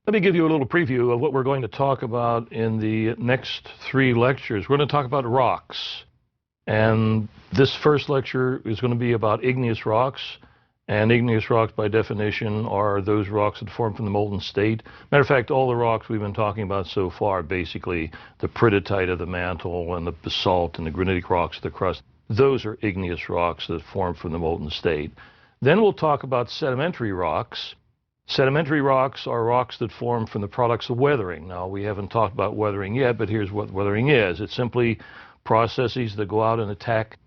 Let me give you a little preview of what we're going to talk about in the next 3 lectures. We're going to talk about rocks. And this first lecture is going to be about igneous rocks. And igneous rocks, by definition, are those rocks that form from the molten state. Matter of fact, all the rocks we've been talking about so far, basically the peridotite of the mantle and the basalt and the granitic rocks of the crust, those are igneous rocks that form from the molten state. Then we'll talk about sedimentary rocks. Sedimentary rocks are rocks that form from the products of weathering. Now, we haven't talked about weathering yet, but here's what weathering is. It's simply processes that go out and attack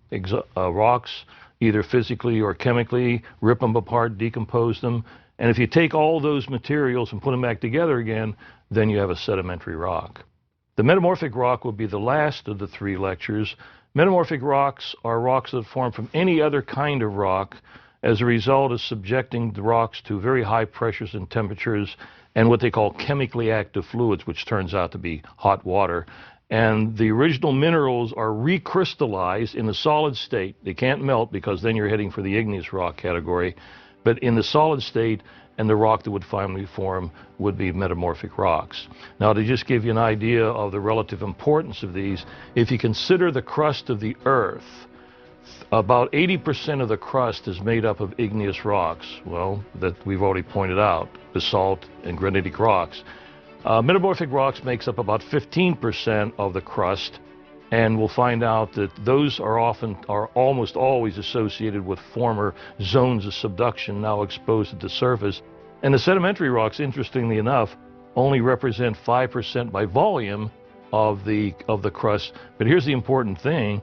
rocks, either physically or chemically, rip them apart, decompose them. And if you take all those materials and put them back together again, then you have a sedimentary rock. The metamorphic rock will be the last of the 3 lectures. Metamorphic rocks are rocks that form from any other kind of rock as a result of subjecting the rocks to very high pressures and temperatures and what they call chemically active fluids, which turns out to be hot water. And the original minerals are recrystallized in the solid state. They can't melt because then you're heading for the igneous rock category. But in the solid state, and the rock that would finally form would be metamorphic rocks. Now, to just give you an idea of the relative importance of these, if you consider the crust of the Earth, about 80% of the crust is made up of igneous rocks, well, that we've already pointed out, basalt and granitic rocks. Metamorphic rocks makes up about 15% of the crust, and we'll find out that those are almost always associated with former zones of subduction now exposed at the surface. And the sedimentary rocks, interestingly enough, only represent 5% by volume of the crust. But here's the important thing.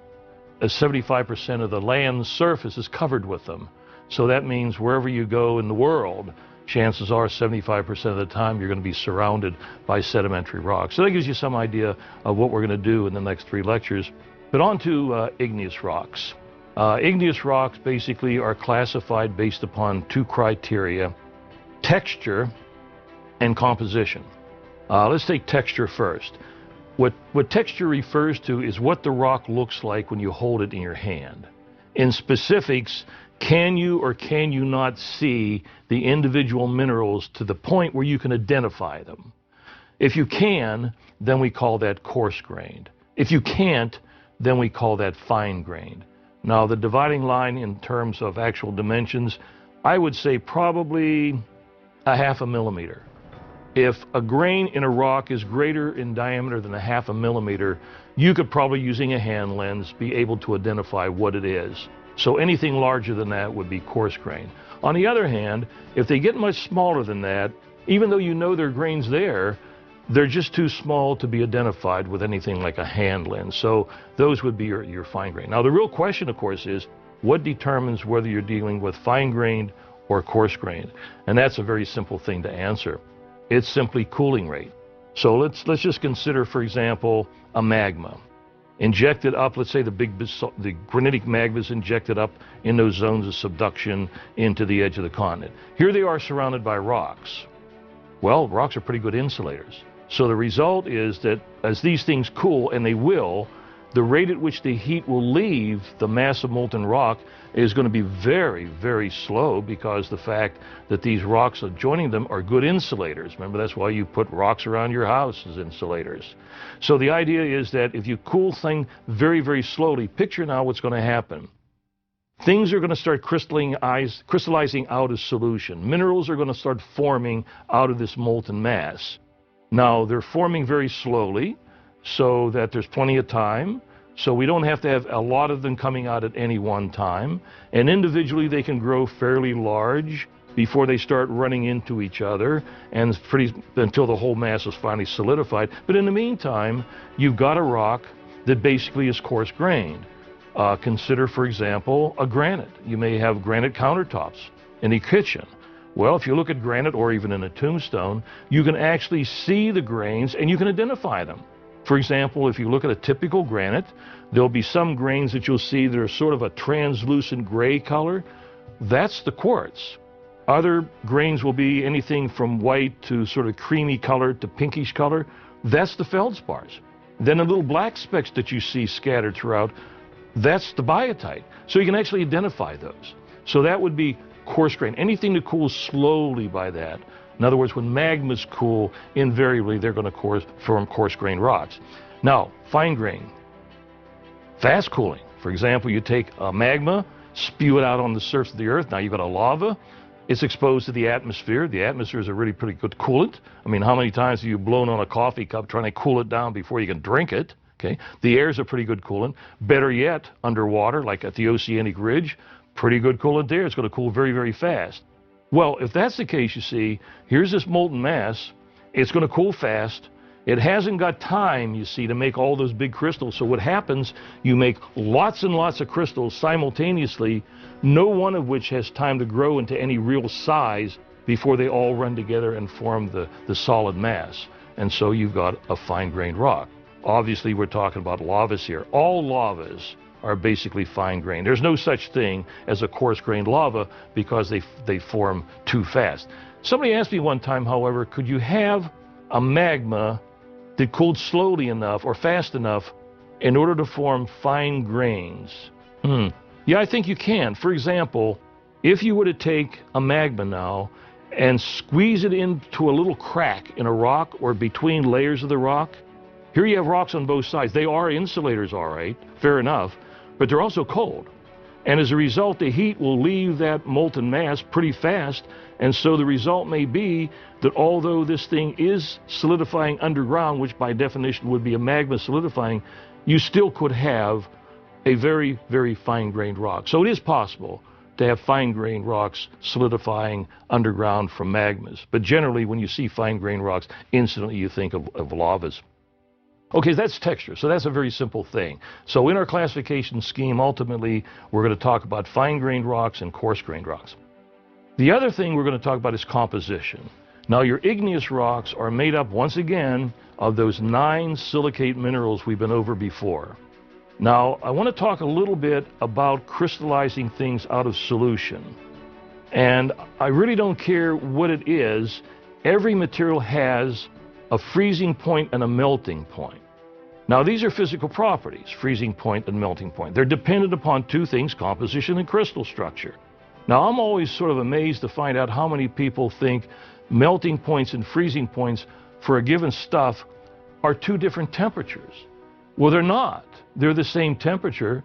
75% of the land surface is covered with them. So that means wherever you go in the world, chances are 75% of the time you're going to be surrounded by sedimentary rocks. So that gives you some idea of what we're going to do in the next 3 lectures. But on to igneous rocks. Igneous rocks basically are classified based upon 2 criteria: texture and composition. Let's take texture first. What texture refers to is what the rock looks like when you hold it in your hand. In specifics, can you or can you not see the individual minerals to the point where you can identify them? If you can, then we call that coarse-grained. If you can't, then we call that fine-grained. Now, the dividing line in terms of actual dimensions, I would say probably 1/2 millimeter. If a grain in a rock is greater in diameter than 1/2 millimeter, you could probably, using a hand lens, be able to identify what it is. So anything larger than that would be coarse grain. On the other hand, if they get much smaller than that, even though you know there are grains there, they're just too small to be identified with anything like a hand lens. So those would be your fine grain. Now, the real question, of course, is what determines whether you're dealing with fine grained or coarse grained? And that's a very simple thing to answer. It's simply cooling rate. So let's just consider, for example, a magma. Injected up, let's say the granitic magma is injected up in those zones of subduction into the edge of the continent. Here they are surrounded by rocks. Well, rocks are pretty good insulators. So the result is that as these things cool, and they will, the rate at which the heat will leave the mass of molten rock is going to be very, very slow, because the fact that these rocks adjoining them are good insulators. Remember, that's why you put rocks around your house as insulators. So the idea is that if you cool things very, very slowly, picture now what's going to happen. Things are going to start crystallizing out of solution. Minerals are going to start forming out of this molten mass. Now, they're forming very slowly, so that there's plenty of time. So we don't have to have a lot of them coming out at any one time. And individually, they can grow fairly large before they start running into each other, and until the whole mass is finally solidified. But in the meantime, you've got a rock that basically is coarse-grained. Consider, for example, a granite. You may have granite countertops in a kitchen. Well, if you look at granite, or even in a tombstone, you can actually see the grains and you can identify them. For example, if you look at a typical granite, there'll be some grains that you'll see that are sort of a translucent gray color. That's the quartz. Other grains will be anything from white to sort of creamy color to pinkish color. That's the feldspars. Then the little black specks that you see scattered throughout, that's the biotite. So you can actually identify those. So that would be coarse grain. Anything that cools slowly by that In other words, when magmas cool, invariably they're going to form coarse-grained rocks. Now, fine-grained, fast cooling. For example, you take a magma, spew it out on the surface of the earth. Now you've got a lava. It's exposed to the atmosphere. The atmosphere is a really pretty good coolant. I mean, how many times have you blown on a coffee cup trying to cool it down before you can drink it? Okay, the air is a pretty good coolant. Better yet, underwater, like at the oceanic ridge, pretty good coolant there. It's going to cool very, very fast. Well, if that's the case, you see, here's this molten mass. It's going to cool fast. It hasn't got time, you see, to make all those big crystals. So what happens, you make lots and lots of crystals simultaneously, no one of which has time to grow into any real size before they all run together and form the solid mass. And so you've got a fine-grained rock. Obviously, we're talking about lavas here. All lavas are basically fine-grained. There's no such thing as a coarse-grained lava because they form too fast. Somebody asked me one time, however, could you have a magma that cooled slowly enough or fast enough in order to form fine grains? Yeah, I think you can. For example, if you were to take a magma now and squeeze it into a little crack in a rock or between layers of the rock, here you have rocks on both sides. They are insulators, all right, fair enough, but they're also cold. And as a result, the heat will leave that molten mass pretty fast, and so the result may be that although this thing is solidifying underground, which by definition would be a magma solidifying, you still could have a very, very fine-grained rock. So it is possible to have fine-grained rocks solidifying underground from magmas. But generally, when you see fine-grained rocks, instantly you think of lavas. Okay, that's texture. So that's a very simple thing. So in our classification scheme, ultimately, we're going to talk about fine-grained rocks and coarse-grained rocks. The other thing we're going to talk about is composition. Now, your igneous rocks are made up, once again, of those 9 silicate minerals we've been over before. Now, I want to talk a little bit about crystallizing things out of solution. And I really don't care what it is. Every material has a freezing point and a melting point. Now, these are physical properties, freezing point and melting point. They're dependent upon 2 things, composition and crystal structure. Now, I'm always sort of amazed to find out how many people think melting points and freezing points for a given stuff are 2 different temperatures. Well, they're not. They're the same temperature.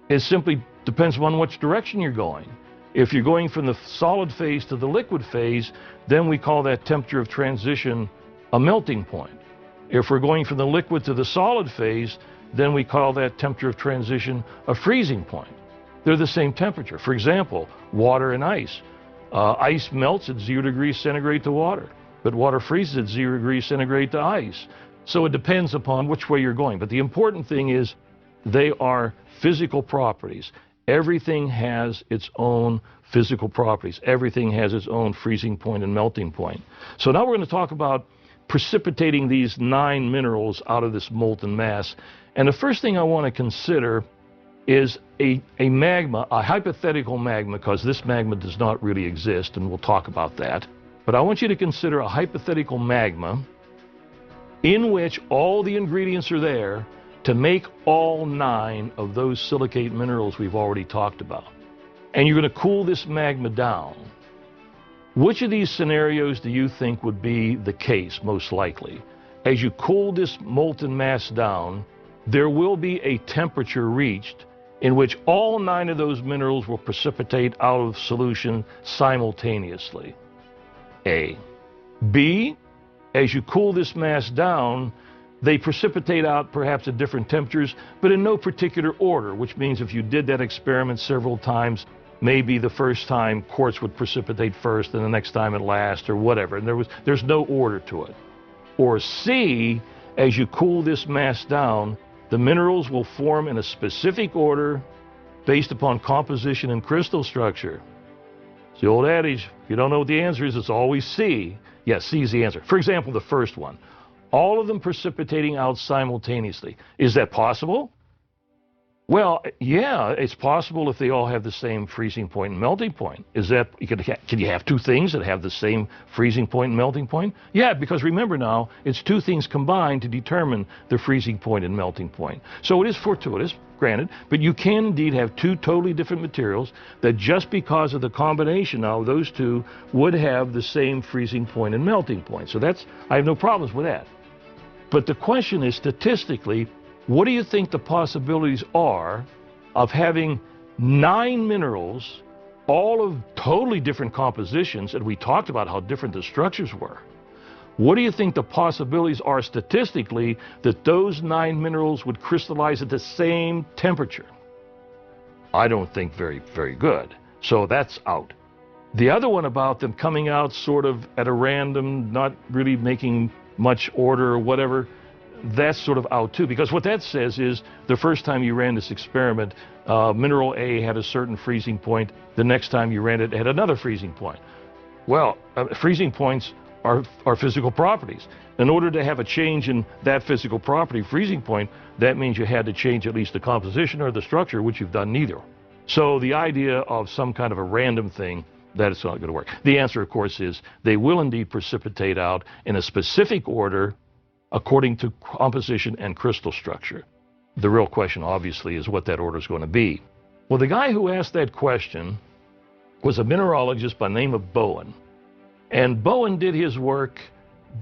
It simply depends upon which direction you're going. If you're going from the solid phase to the liquid phase, then we call that temperature of transition a melting point. If we're going from the liquid to the solid phase, then we call that temperature of transition a freezing point. They're the same temperature. For example, water and ice. Ice melts at 0 degrees centigrade to water, but water freezes at 0 degrees centigrade to ice. So it depends upon which way you're going. But the important thing is they are physical properties. Everything has its own physical properties. Everything has its own freezing point and melting point. So now we're going to talk about precipitating these 9 minerals out of this molten mass. And the first thing I want to consider is a magma, a hypothetical magma, because this magma does not really exist, and we'll talk about that. But I want you to consider a hypothetical magma in which all the ingredients are there to make all 9 of those silicate minerals we've already talked about. And you're going to cool this magma down. Which of these scenarios do you think would be the case, most likely? As you cool this molten mass down, there will be a temperature reached in which all 9 of those minerals will precipitate out of solution simultaneously. A. B. As you cool this mass down, they precipitate out perhaps at different temperatures, but in no particular order, which means if you did that experiment several times, maybe the first time quartz would precipitate first and the next time it last or whatever, and there's no order to it. Or C, as you cool this mass down, the minerals will form in a specific order based upon composition and crystal structure. It's the old adage, if you don't know what the answer is, it's always C. Yes, C is the answer. For example, the first one, all of them precipitating out simultaneously. Is that possible? Well, yeah, it's possible if they all have the same freezing point and melting point. Is that, can you have two things that have the same freezing point and melting point? Yeah, because remember now, it's two things combined to determine the freezing point and melting point. So it is fortuitous, granted, but you can indeed have two totally different materials that just because of the combination now of those two would have the same freezing point and melting point. So I have no problems with that. But the question is, statistically, what do you think the possibilities are of having 9 minerals, all of totally different compositions, and we talked about how different the structures were. What do you think the possibilities are statistically that those 9 minerals would crystallize at the same temperature? I don't think very, very good. So that's out. The other one about them coming out sort of at a random, not really making much order or whatever, that's sort of out too, because what that says is the first time you ran this experiment, mineral A had a certain freezing point. The next time you ran it, it had another freezing point. Well, freezing points are physical properties. In order to have a change in that physical property, freezing point, that means you had to change at least the composition or the structure, which you've done neither. So the idea of some kind of a random thing, that is not going to work. The answer, of course, is they will indeed precipitate out in a specific order according to composition and crystal structure. The real question, obviously, is what that order is going to be. Well, the guy who asked that question was a mineralogist by the name of Bowen. And Bowen did his work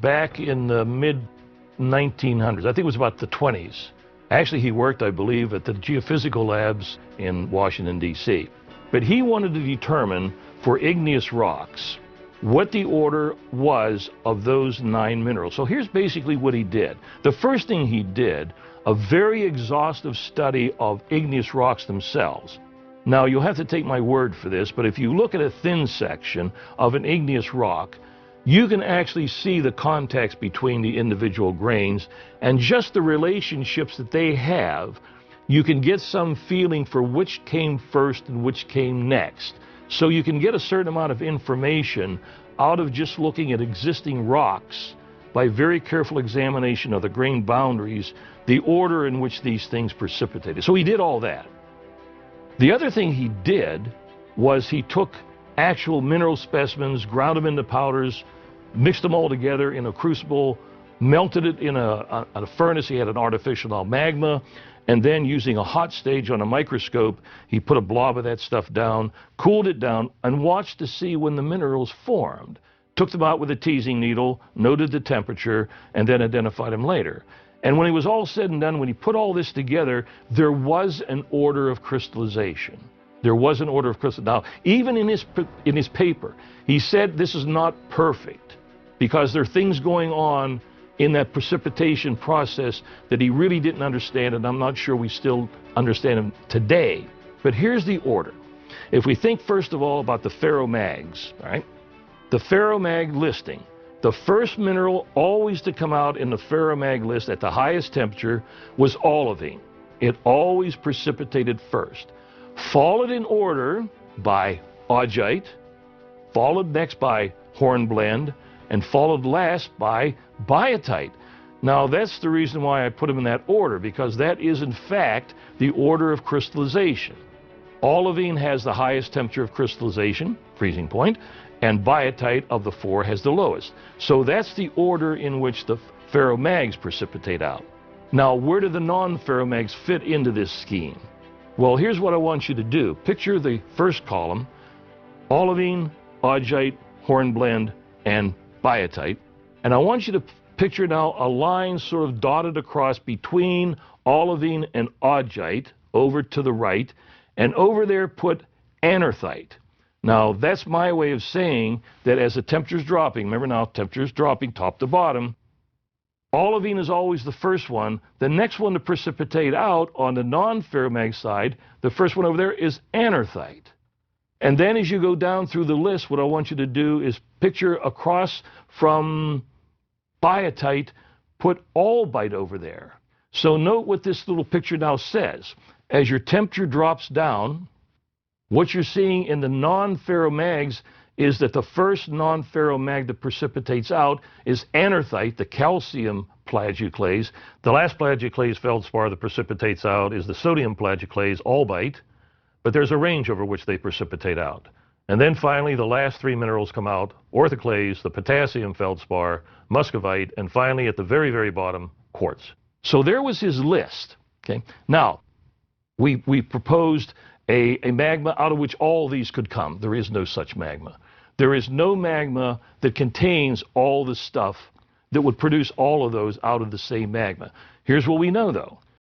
back in the mid-1900s. I think it was about the 20s. Actually, he worked, I believe, at the geophysical labs in Washington, D.C. But he wanted to determine for igneous rocks what the order was of those 9 minerals. So here's basically what he did. The first thing he did, a very exhaustive study of igneous rocks themselves. Now, you'll have to take my word for this, but if you look at a thin section of an igneous rock, you can actually see the contacts between the individual grains and just the relationships that they have. You can get some feeling for which came first and which came next. So you can get a certain amount of information out of just looking at existing rocks by very careful examination of the grain boundaries, the order in which these things precipitated. So he did all that. The other thing he did was he took actual mineral specimens, ground them into powders, mixed them all together in a crucible, melted it in a furnace. He had an artificial magma. And then using a hot stage on a microscope, he put a blob of that stuff down, cooled it down, and watched to see when the minerals formed. Took them out with a teasing needle, noted the temperature, and then identified them later. And when it was all said and done, when he put all this together, there was an order of crystallization. There was an order of crystallization. Now, even in his paper, he said this is not perfect because there are things going on in that precipitation process that he really didn't understand, and I'm not sure we still understand him today. But here's the order. If we think first of all about the ferromags, right? The ferromag listing, the first mineral always to come out in the ferromag list at the highest temperature was olivine. It always precipitated first. Followed in order by augite, followed next by hornblende, and followed last by biotite. Now, that's the reason why I put them in that order, because that is, in fact, the order of crystallization. Olivine has the highest temperature of crystallization, freezing point, and biotite of the 4 has the lowest. So that's the order in which the ferromags precipitate out. Now, where do the non-ferromags fit into this scheme? Well, here's what I want you to do. Picture the first column, olivine, augite, hornblende, and biotite. And I want you to picture now a line sort of dotted across between olivine and augite over to the right, and over there put anorthite. Now, that's my way of saying that as the temperature's dropping, remember now, temperature's dropping top to bottom, olivine is always the first one. The next one to precipitate out on the non-ferromag side, the first one over there is anorthite. And then as you go down through the list, what I want you to do is picture across from biotite, put albite over there. So note what this little picture now says. As your temperature drops down, what you're seeing in the non-ferromags is that the first non-ferromagnet that precipitates out is anorthite, the calcium plagioclase. The last plagioclase feldspar that precipitates out is the sodium plagioclase, albite, but there's a range over which they precipitate out. And then finally, the last three minerals come out: orthoclase, the potassium feldspar, muscovite, and finally, at the very, very bottom, quartz. So there was his list. Okay. Now, we proposed a magma out of which all these could come. There is no such magma. There is no magma that contains all the stuff that would produce all of those out of the same magma. Here's what we know, though.